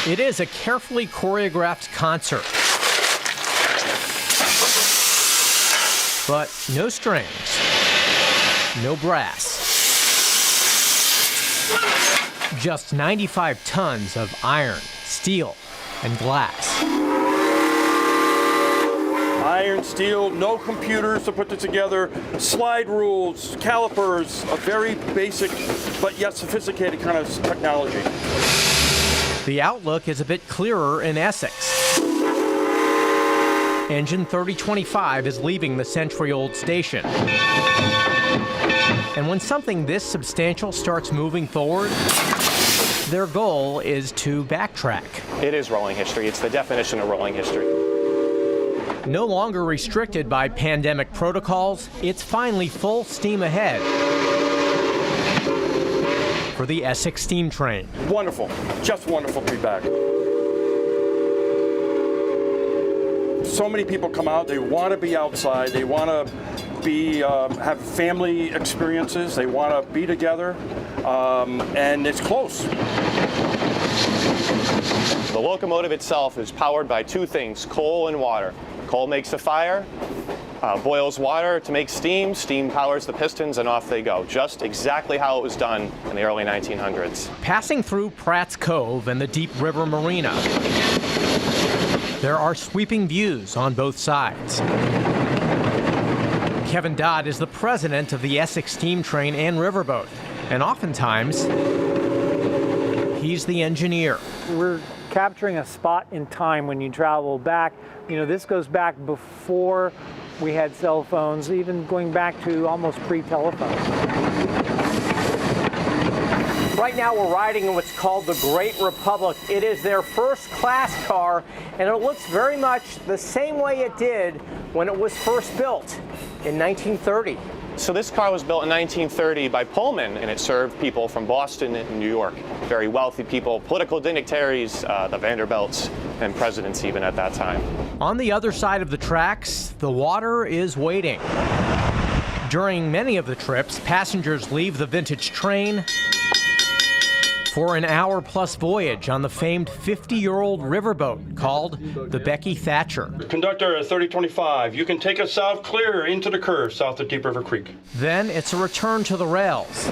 It is a carefully choreographed concert. But no strings, no brass. Just 95 tons of iron, steel, and glass. Iron, steel, no computers to put it together, slide rules, calipers, a very basic but yet sophisticated kind of technology. The outlook is a bit clearer in Essex. Engine 3025 is leaving the century-old station. And when something this substantial starts moving forward, their goal is to backtrack. It is rolling history. It's the definition of rolling history. No longer restricted by pandemic protocols, it's finally full steam ahead for the Essex Steam Train. Wonderful, just wonderful to be back. So many people come out, they want to be outside, they want to be have family experiences, they want to be together, and it's close. The locomotive itself is powered by two things, coal and water. Coal makes a fire, boils water to make steam, steam powers the pistons, and off they go. Just exactly how it was done in the early 1900s. Passing through Pratt's Cove and the Deep River Marina, there are sweeping views on both sides. Kevin Dodd is the president of the Essex Steam Train and Riverboat, and oftentimes, he's the engineer. We're capturing a spot in time when you travel back. You know, this goes back before we had cell phones, even going back to almost pre-telephone. Right now we're riding in what's called the Great Republic. It is their first class car, and it looks very much the same way it did when it was first built in 1930. So this car was built in 1930 by Pullman, and it served people from Boston and New York. Very wealthy people, political dignitaries, the Vanderbilts, and presidents even at that time. On the other side of the tracks, the water is waiting. During many of the trips, passengers leave the vintage train for an hour-plus voyage on the famed 50-year-old riverboat called the Becky Thatcher. Conductor 3025, you can take us south clear into the curve south of Deep River Creek. Then it's a return to the rails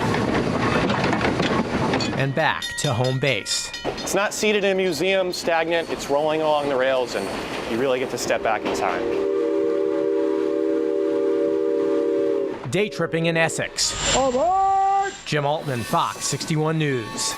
and back to home base. It's not seated in a museum, stagnant. It's rolling along the rails, and you really get to step back in time. Day tripping in Essex. Jim Altman, Fox 61 News.